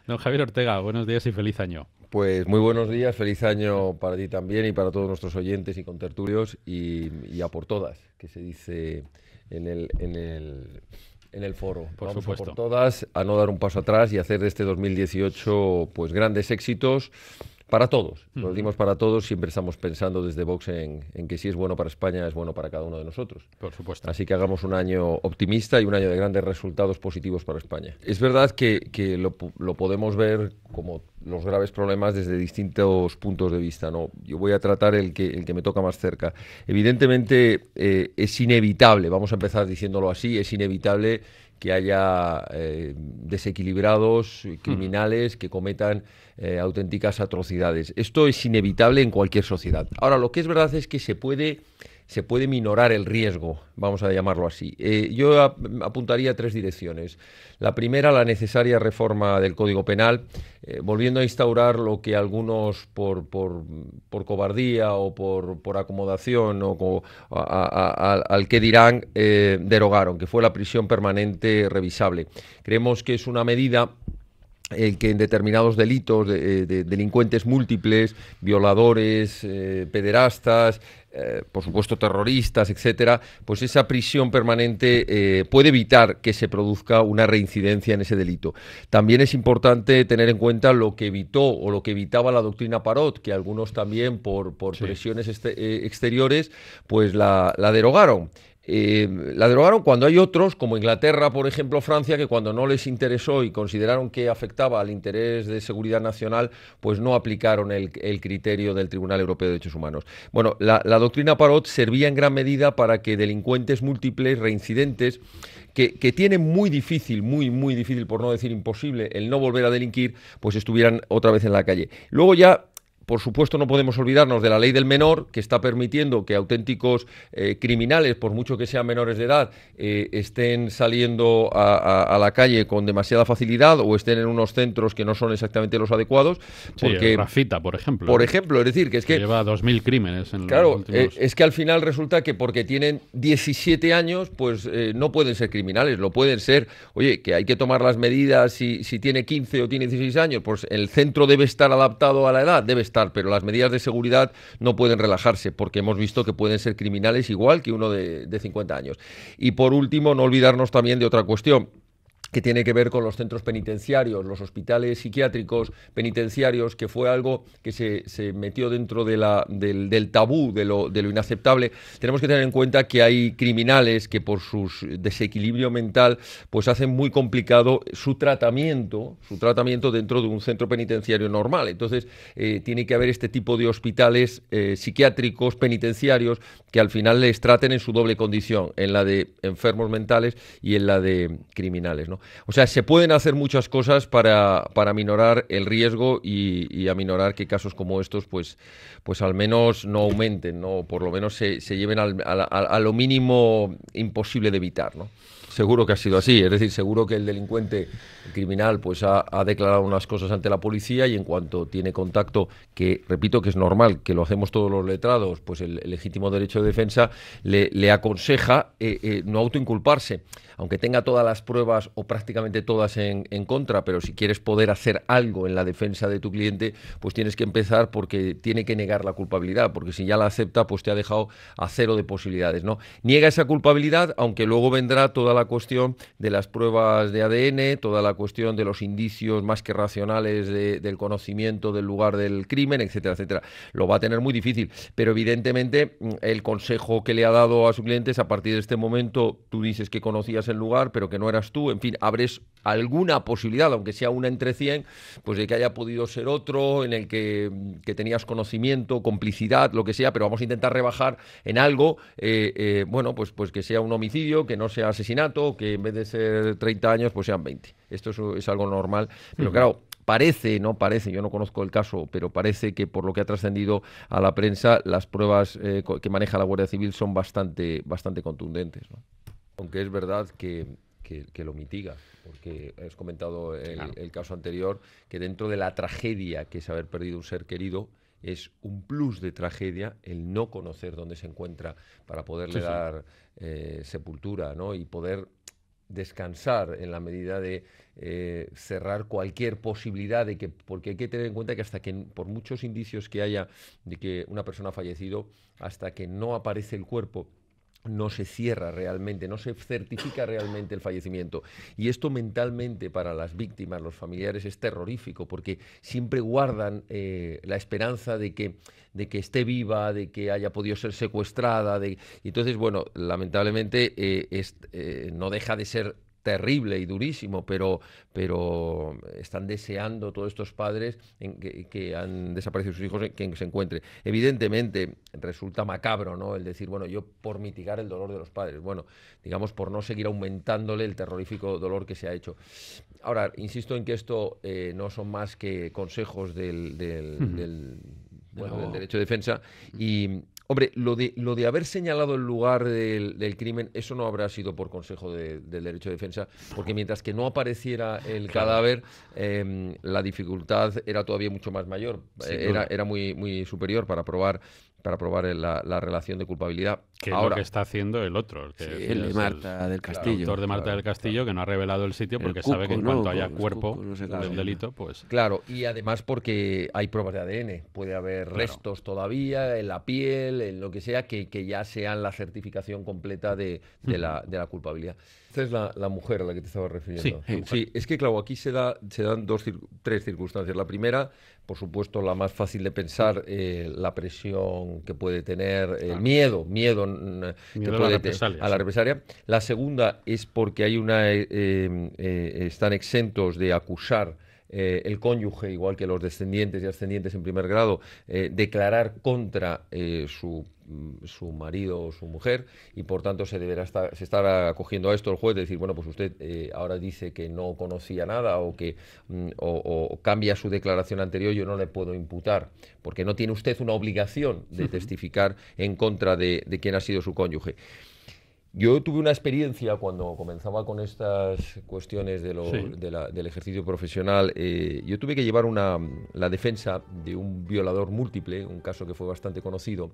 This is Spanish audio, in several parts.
Don Javier Ortega, buenos días y feliz año. Pues muy buenos días, feliz año para ti también y para todos nuestros oyentes y contertulios y a por todas, que se dice en el foro. Por Vamos a por supuesto. todas, a no dar un paso atrás y hacer de este 2018 pues grandes éxitos para todos. Lo Ujú. decimos para todos, siempre estamos pensando desde Vox en que si es bueno para España, es bueno para cada uno de nosotros. Por supuesto. Así que hagamos un año optimista y un año de grandes resultados positivos para España. Es verdad que lo podemos ver como los graves problemas desde distintos puntos de vista, ¿no? Yo voy a tratar el que me toca más cerca. Evidentemente es inevitable, vamos a empezar diciéndolo así, es inevitable que haya desequilibrados, Ujú. criminales que cometan auténticas atrocidades. Esto es inevitable en cualquier sociedad. Ahora, lo que es verdad es que se puede minorar el riesgo, vamos a llamarlo así. Yo apuntaría a tres direcciones. La primera, la necesaria reforma del Código Penal, volviendo a instaurar lo que algunos por cobardía o por acomodación o al que dirán derogaron, que fue la prisión permanente revisable. Creemos que es una medida el que en determinados delitos de delincuentes múltiples, violadores, pederastas, por supuesto terroristas, etcétera, pues esa prisión permanente puede evitar que se produzca una reincidencia en ese delito. También es importante tener en cuenta lo que evitó o lo que evitaba la doctrina Parot, que algunos también por Sí. presiones exteriores pues la derogaron. La derogaron cuando hay otros, como Inglaterra, por ejemplo, Francia, que cuando no les interesó y consideraron que afectaba al interés de seguridad nacional, pues no aplicaron el criterio del Tribunal Europeo de Derechos Humanos. Bueno, la doctrina Parot servía en gran medida para que delincuentes múltiples, reincidentes, que tienen muy difícil, muy difícil, por no decir imposible, el no volver a delinquir, pues estuvieran otra vez en la calle. Luego ya por supuesto, no podemos olvidarnos de la ley del menor, que está permitiendo que auténticos criminales, por mucho que sean menores de edad, estén saliendo a la calle con demasiada facilidad o estén en unos centros que no son exactamente los adecuados, Sí, porque, Rafita, por ejemplo, por ¿no? ejemplo, es decir, que es Que que lleva 2000 crímenes en los claro, últimos... es que al final resulta que porque tienen 17 años, pues no pueden ser criminales, lo pueden ser. Oye, que hay que tomar las medidas si tiene 15 o tiene 16 años, pues el centro debe estar adaptado a la edad, debe estar, pero las medidas de seguridad no pueden relajarse, porque hemos visto que pueden ser criminales igual que uno de 50 años. Y por último, no olvidarnos también de otra cuestión que tiene que ver con los centros penitenciarios, los hospitales psiquiátricos penitenciarios, que fue algo que se metió dentro del tabú, de lo inaceptable. Tenemos que tener en cuenta que hay criminales que por su desequilibrio mental pues hacen muy complicado su tratamiento dentro de un centro penitenciario normal. Entonces tiene que haber este tipo de hospitales psiquiátricos penitenciarios que al final les traten en su doble condición, en la de enfermos mentales y en la de criminales, ¿no? O sea, se pueden hacer muchas cosas para minorar el riesgo y aminorar que casos como estos, pues al menos no aumenten, ¿no? Por lo menos se lleven a lo mínimo imposible de evitar, ¿no? Seguro que ha sido así, es decir, seguro que el delincuente el criminal pues ha declarado unas cosas ante la policía y en cuanto tiene contacto, que repito que es normal, que lo hacemos todos los letrados, pues el legítimo derecho de defensa le aconseja no autoinculparse, aunque tenga todas las pruebas o prácticamente todas en contra, pero si quieres poder hacer algo en la defensa de tu cliente, pues tienes que empezar porque tiene que negar la culpabilidad, porque si ya la acepta, pues te ha dejado a cero de posibilidades, ¿no? Niega esa culpabilidad, aunque luego vendrá toda la cuestión de las pruebas de ADN, toda la cuestión de los indicios más que racionales del conocimiento del lugar del crimen, etcétera, etcétera. Lo va a tener muy difícil, pero evidentemente el consejo que le ha dado a su cliente es: a partir de este momento tú dices que conocías el lugar, pero que no eras tú, en fin, abres alguna posibilidad, aunque sea una entre 100, pues de que haya podido ser otro en el que tenías conocimiento, complicidad, lo que sea, pero vamos a intentar rebajar en algo, bueno, pues que sea un homicidio, que no sea asesinato, que en vez de ser 30 años, pues sean 20. Esto es algo normal, pero Ujú. claro, parece, yo no conozco el caso, pero parece que por lo que ha trascendido a la prensa, las pruebas que maneja la Guardia Civil son bastante contundentes, ¿no? Aunque es verdad que lo mitiga, porque has comentado Claro. el caso anterior, que dentro de la tragedia que es haber perdido un ser querido, es un plus de tragedia el no conocer dónde se encuentra para poderle Sí, sí. dar sepultura, ¿no? Y poder descansar en la medida de cerrar cualquier posibilidad de que, porque hay que tener en cuenta que hasta que, por muchos indicios que haya de que una persona ha fallecido, hasta que no aparece el cuerpo, no se cierra realmente, no se certifica realmente el fallecimiento. Y esto mentalmente para las víctimas, los familiares, es terrorífico, porque siempre guardan la esperanza de que esté viva, de que haya podido ser secuestrada. Y entonces, bueno, lamentablemente no deja de ser terrible y durísimo, pero están deseando todos estos padres que han desaparecido sus hijos que se encuentren. Evidentemente resulta macabro, ¿no?, el decir, bueno, yo por mitigar el dolor de los padres, bueno, digamos, por no seguir aumentándole el terrorífico dolor que se ha hecho. Ahora, insisto en que esto no son más que consejos del derecho de defensa y... Hombre, lo de haber señalado el lugar del crimen, eso no habrá sido por consejo del derecho de defensa, porque mientras que no apareciera el cadáver, la dificultad era todavía mucho más mayor, era muy superior para probar la relación de culpabilidad. Que es lo que está haciendo el otro. El de Marta del Castillo. El autor de Marta del Castillo, que no ha revelado el sitio porque sabe que en cuanto haya cuerpo de un delito, pues... Claro, y además porque hay pruebas de ADN. Puede haber restos todavía en la piel, en lo que sea, que ya sean la certificación completa de la culpabilidad. Esta es la mujer a la que te estaba refiriendo. Sí, es que claro, aquí se dan tres circunstancias. La primera, por supuesto, la más fácil de pensar, la presión que puede tener, el miedo que puede tener a la represalia. La segunda es porque hay están exentos de acusar el cónyuge, igual que los descendientes y ascendientes en primer grado, declarar contra su marido o su mujer, y por tanto se estará acogiendo a esto el juez, de decir, bueno, pues usted ahora dice que no conocía nada o cambia su declaración anterior, yo no le puedo imputar, porque no tiene usted una obligación de testificar en contra de quien ha sido su cónyuge. Yo tuve una experiencia cuando comenzaba con estas cuestiones del ejercicio profesional. Yo tuve que llevar la defensa de un violador múltiple, un caso que fue bastante conocido,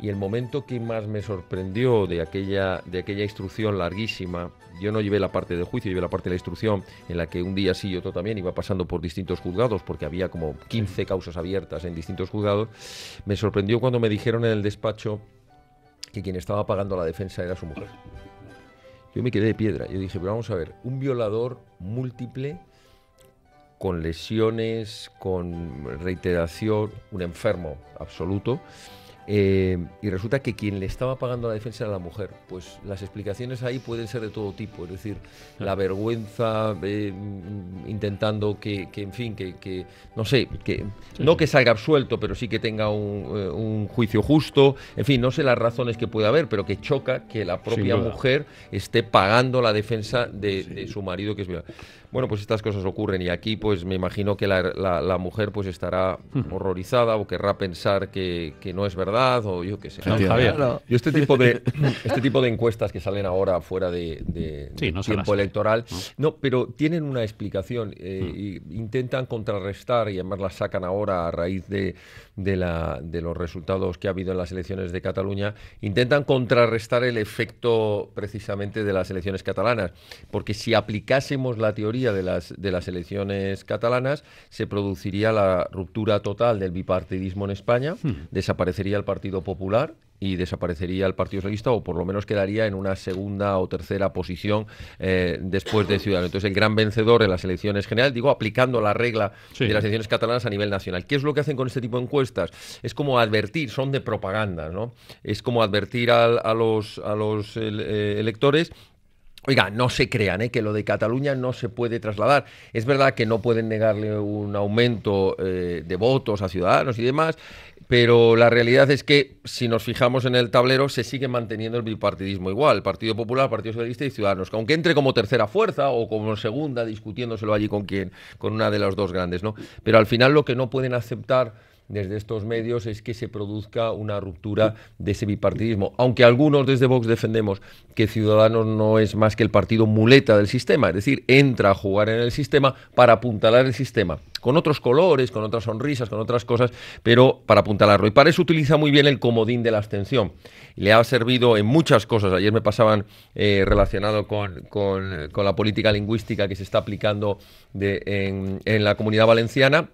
y el momento que más me sorprendió de aquella instrucción larguísima, yo no llevé la parte del juicio, llevé la parte de la instrucción, en la que un día sí y otro también iba pasando por distintos juzgados, porque había como 15 causas abiertas en distintos juzgados. Me sorprendió cuando me dijeron en el despacho que quien estaba pagando la defensa era su mujer. Yo me quedé de piedra. Yo dije, pero vamos a ver, un violador múltiple, con lesiones, con reiteración, un enfermo absoluto, y resulta que quien le estaba pagando la defensa era la mujer. Pues las explicaciones ahí pueden ser de todo tipo, es decir, la vergüenza, intentando que en fin, que no sé, no que salga absuelto, pero sí que tenga un juicio justo, en fin, no sé las razones que puede haber, pero que choca que la propia mujer esté pagando la defensa de su marido, que es violador. Bueno, pues estas cosas ocurren, y aquí pues me imagino que la mujer pues estará horrorizada o querrá pensar que no es verdad, o yo qué sé. Yo este tipo de encuestas que salen ahora fuera de tiempo electoral, pero tienen una explicación, intentan contrarrestar, y además la sacan ahora a raíz de los resultados que ha habido en las elecciones de Cataluña, intentan contrarrestar el efecto precisamente de las elecciones catalanas, porque si aplicásemos la teoría de las elecciones catalanas, se produciría la ruptura total del bipartidismo en España, desaparecería el Partido Popular y desaparecería el Partido Socialista, o por lo menos quedaría en una segunda o tercera posición después de Ciudadanos. Entonces, el gran vencedor en las elecciones generales, digo, aplicando la regla de las elecciones catalanas a nivel nacional. ¿Qué es lo que hacen con este tipo de encuestas? Es como advertir, son de propaganda, ¿no? Es como advertir a los electores. Oiga, no se crean, que lo de Cataluña no se puede trasladar. Es verdad que no pueden negarle un aumento de votos a Ciudadanos y demás, pero la realidad es que si nos fijamos en el tablero se sigue manteniendo el bipartidismo igual, Partido Popular, Partido Socialista y Ciudadanos, aunque entre como tercera fuerza o como segunda, discutiéndoselo allí con una de las dos grandes, ¿no? Pero al final lo que no pueden aceptar desde estos medios es que se produzca una ruptura de ese bipartidismo, aunque algunos desde Vox defendemos que Ciudadanos no es más que el partido muleta del sistema, es decir, entra a jugar en el sistema para apuntalar el sistema, con otros colores, con otras sonrisas, con otras cosas, pero para apuntalarlo. Y para eso utiliza muy bien el comodín de la abstención. Le ha servido en muchas cosas. Ayer me pasaban relacionado con la política lingüística que se está aplicando en la Comunidad Valenciana,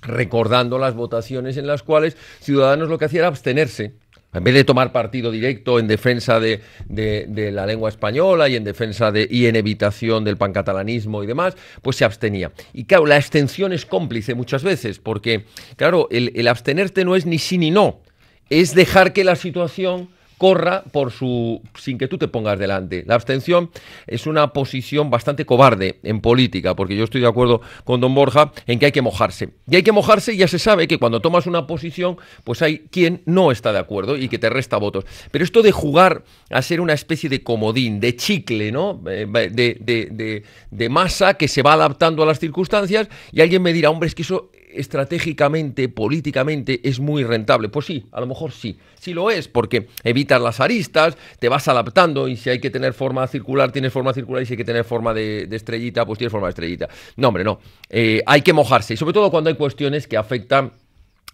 recordando las votaciones en las cuales Ciudadanos lo que hacía era abstenerse. En vez de tomar partido directo en defensa de la lengua española y en evitación del pancatalanismo y demás, pues se abstenía. Y claro, la abstención es cómplice muchas veces, porque claro, el abstenerte no es ni sí ni no, es dejar que la situación corra sin que tú te pongas delante. La abstención es una posición bastante cobarde en política, porque yo estoy de acuerdo con don Borja en que hay que mojarse. Y hay que mojarse y ya se sabe que cuando tomas una posición, pues hay quien no está de acuerdo y que te resta votos. Pero esto de jugar a ser una especie de comodín, de chicle, ¿no? De masa que se va adaptando a las circunstancias, y alguien me dirá, hombre, es que eso estratégicamente, políticamente, es muy rentable. Pues sí, a lo mejor sí lo es, porque evitas las aristas, te vas adaptando, y si hay que tener forma circular, tienes forma circular, y si hay que tener forma de estrellita, pues tienes forma de estrellita. No, hombre, no. Hay que mojarse, y sobre todo cuando hay cuestiones que afectan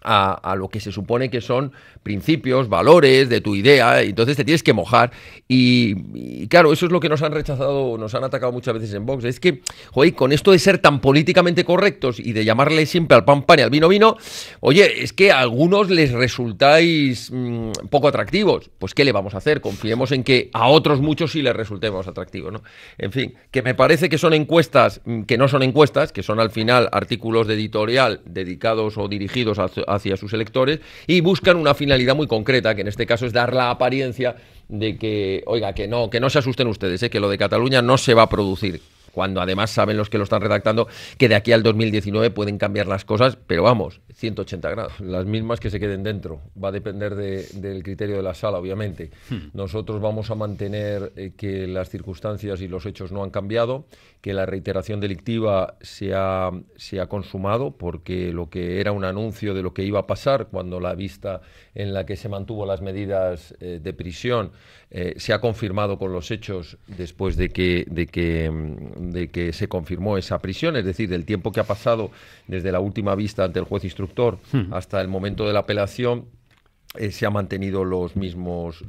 a lo que se supone que son principios, valores de tu idea, entonces te tienes que mojar. Y claro, eso es lo que nos han rechazado, nos han atacado muchas veces en Vox. Es que, joder, con esto de ser tan políticamente correctos y de llamarle siempre al pan pan y al vino vino, oye, es que a algunos les resultáis poco atractivos. Pues ¿qué le vamos a hacer? Confiemos en que a otros muchos sí les resultemos atractivos, ¿no? En fin, que me parece que son encuestas, que no son encuestas, que son al final artículos de editorial dedicados o dirigidos hacia sus electores, y buscan una finalidad muy concreta, que en este caso es dar la apariencia de que, oiga, que no se asusten ustedes, que lo de Cataluña no se va a producir, cuando además saben los que lo están redactando que de aquí al 2019 pueden cambiar las cosas, pero vamos, 180 grados. Las mismas que se queden dentro. Va a depender del criterio de la sala, obviamente. Nosotros vamos a mantener que las circunstancias y los hechos no han cambiado, que la reiteración delictiva se ha consumado, porque lo que era un anuncio de lo que iba a pasar cuando la vista en la que se mantuvo las medidas de prisión se ha confirmado con los hechos después de que se confirmó esa prisión, es decir, del tiempo que ha pasado desde la última vista ante el juez instructor hasta el momento de la apelación. Se han mantenido los mismos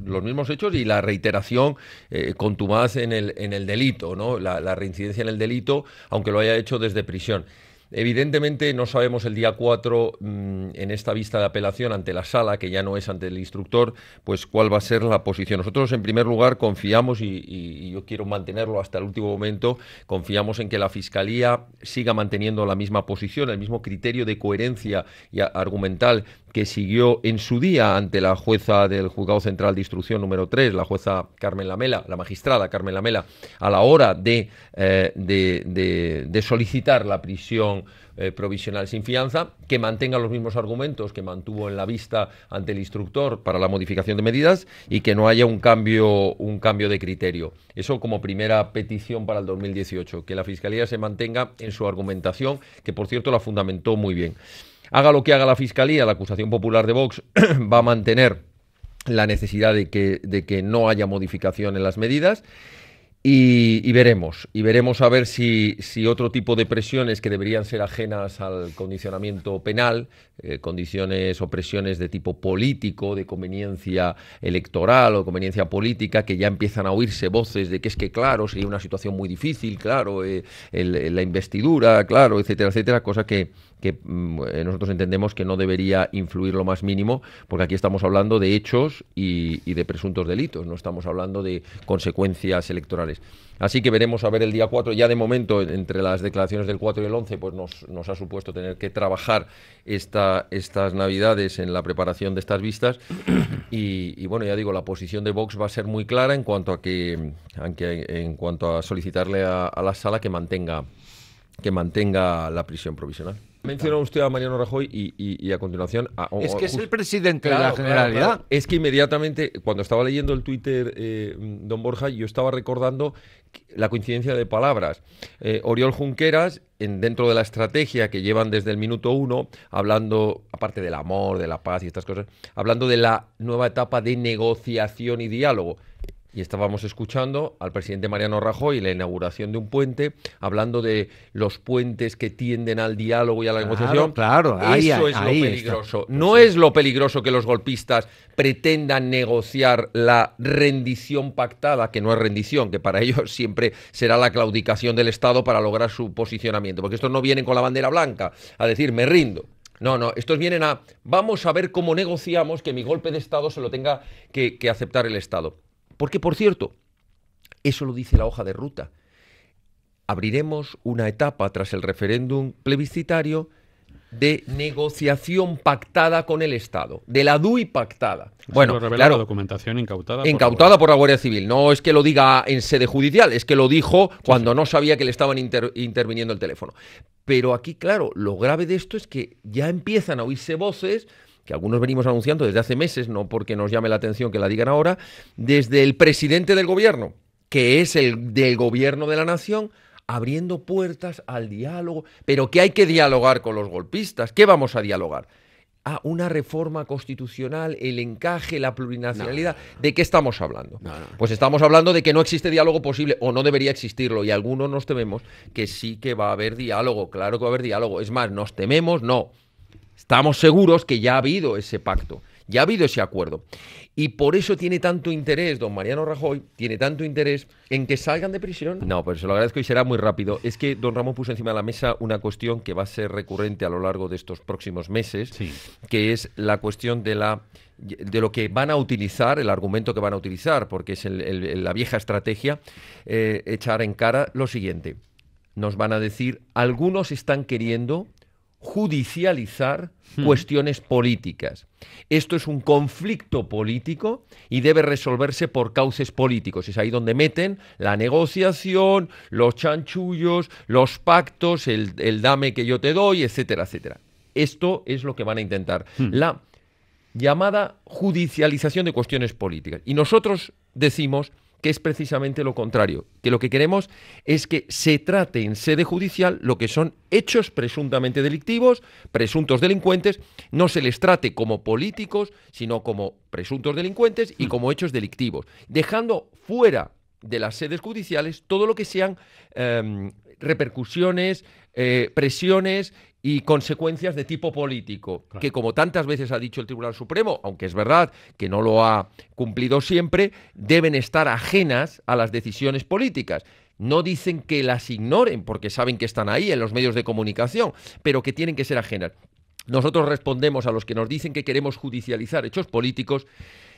hechos, y la reiteración contumaz en el delito, ¿no? La reincidencia en el delito, aunque lo haya hecho desde prisión. Evidentemente no sabemos el día 4 en esta vista de apelación ante la sala, que ya no es ante el instructor, pues cuál va a ser la posición. Nosotros en primer lugar confiamos, y yo quiero mantenerlo hasta el último momento, confiamos en que la Fiscalía siga manteniendo la misma posición, el mismo criterio de coherencia y argumental que siguió en su día ante la jueza del Juzgado Central de Instrucción número 3, la jueza Carmen Lamela, la magistrada Carmen Lamela, a la hora de solicitar la prisión provisional sin fianza, que mantenga los mismos argumentos que mantuvo en la vista ante el instructor para la modificación de medidas, y que no haya un cambio de criterio. Eso como primera petición para el 2018, que la Fiscalía se mantenga en su argumentación, que por cierto la fundamentó muy bien. Haga lo que haga la Fiscalía, la acusación popular de Vox va a mantener la necesidad de que no haya modificación en las medidas, y veremos a ver si otro tipo de presiones que deberían ser ajenas al condicionamiento penal, condiciones o presiones de tipo político, de conveniencia electoral o conveniencia política, que ya empiezan a oírse voces de que es que, claro, sería una situación muy difícil, claro, la investidura, claro, etcétera, etcétera, cosa que nosotros entendemos que no debería influir lo más mínimo, porque aquí estamos hablando de hechos y de presuntos delitos, no estamos hablando de consecuencias electorales. Así que veremos a ver el día 4. Ya de momento, entre las declaraciones del 4 y el 11, pues nos ha supuesto tener que trabajar estas Navidades en la preparación de estas vistas. Y bueno, ya digo, la posición de Vox va a ser muy clara en cuanto a solicitarle a la sala que mantenga la prisión provisional. Mencionó usted a Mariano Rajoy y a continuación... es que es el presidente de la Generalidad. Claro. Es que inmediatamente, cuando estaba leyendo el Twitter, don Borja, yo estaba recordando la coincidencia de palabras. Oriol Junqueras, dentro de la estrategia que llevan desde el minuto 1, hablando, aparte del amor, de la paz y estas cosas, hablando de la nueva etapa de negociación y diálogo. Y estábamos escuchando al presidente Mariano Rajoy en la inauguración de un puente, hablando de los puentes que tienden al diálogo y a la negociación. Claro, eso es lo peligroso. Está. No es lo peligroso que los golpistas pretendan negociar la rendición pactada, que no es rendición, que para ellos siempre será la claudicación del Estado para lograr su posicionamiento. Porque estos no vienen con la bandera blanca a decir, me rindo. No, estos vienen a, vamos a ver cómo negociamos que mi golpe de Estado se lo tenga que aceptar el Estado. Porque, por cierto, eso lo dice la hoja de ruta. Abriremos una etapa tras el referéndum plebiscitario de negociación pactada con el Estado, de la DUI pactada. Bueno, claro, la documentación incautada por la Guardia Civil. No es que lo diga en sede judicial, es que lo dijo cuando no sabía que le estaban interviniendo el teléfono. Pero aquí, claro, lo grave de esto es que ya empiezan a oírse voces que algunos venimos anunciando desde hace meses, no porque nos llame la atención que la digan ahora, desde el presidente del gobierno, que es el del gobierno de la nación, abriendo puertas al diálogo. Pero que hay que dialogar con los golpistas. ¿Qué vamos a dialogar? Una reforma constitucional, el encaje, la plurinacionalidad. ¿De qué estamos hablando? Pues estamos hablando de que no existe diálogo posible o no debería existirlo, y algunos nos tememos que sí que va a haber diálogo. Claro que va a haber diálogo. Es más, nos tememos, no. Estamos seguros que ya ha habido ese pacto, ya ha habido ese acuerdo. Y por eso tiene tanto interés, don Mariano Rajoy, tiene tanto interés en que salgan de prisión. No, pues se lo agradezco y será muy rápido. Es que don Ramón puso encima de la mesa una cuestión que va a ser recurrente a lo largo de estos próximos meses, sí, que es la cuestión de lo que van a utilizar, el argumento que van a utilizar, porque es la vieja estrategia, echar en cara lo siguiente. Nos van a decir, algunos están queriendo judicializar cuestiones políticas. Esto es un conflicto político y debe resolverse por cauces políticos. Es ahí donde meten la negociación, los chanchullos, los pactos, el dame que yo te doy, etcétera, etcétera. Esto es lo que van a intentar. La llamada judicialización de cuestiones políticas. Y nosotros decimos que es precisamente lo contrario, que lo que queremos es que se trate en sede judicial lo que son hechos presuntamente delictivos, presuntos delincuentes, no se les trate como políticos, sino como presuntos delincuentes y como hechos delictivos, dejando fuera de las sedes judiciales todo lo que sean repercusiones, presiones y consecuencias de tipo político, claro, que como tantas veces ha dicho el Tribunal Supremo, aunque es verdad que no lo ha cumplido siempre, deben estar ajenas a las decisiones políticas. No dicen que las ignoren, porque saben que están ahí en los medios de comunicación, pero que tienen que ser ajenas. Nosotros respondemos a los que nos dicen que queremos judicializar hechos políticos,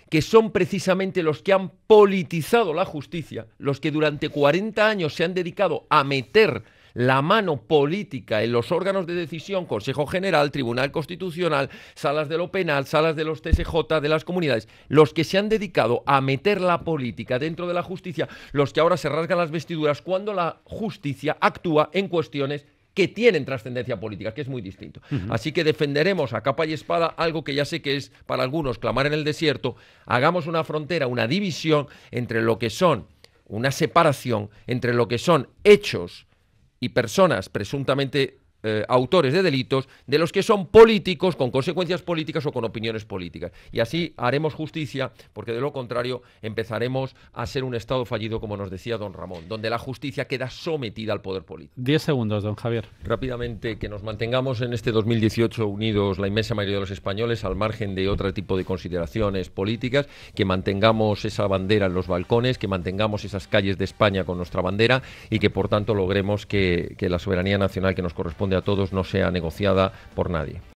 que son precisamente los que han politizado la justicia, los que durante 40 años se han dedicado a meter la mano política en los órganos de decisión, Consejo General, Tribunal Constitucional, salas de lo penal, salas de los TSJ, de las comunidades, los que se han dedicado a meter la política dentro de la justicia, los que ahora se rasgan las vestiduras cuando la justicia actúa en cuestiones que tienen trascendencia política, que es muy distinto. Así que defenderemos a capa y espada algo que ya sé que es para algunos clamar en el desierto. Hagamos una frontera, una división entre lo que son, una separación entre lo que son hechos y personas presuntamente autores de delitos, de los que son políticos, con consecuencias políticas o con opiniones políticas. Y así haremos justicia, porque de lo contrario empezaremos a ser un Estado fallido, como nos decía don Ramón, donde la justicia queda sometida al poder político. 10 segundos, don Javier. Rápidamente, que nos mantengamos en este 2018 unidos la inmensa mayoría de los españoles, al margen de otro tipo de consideraciones políticas, que mantengamos esa bandera en los balcones, que mantengamos esas calles de España con nuestra bandera y que, por tanto, logremos que la soberanía nacional que nos corresponde a todos no sea negociada por nadie.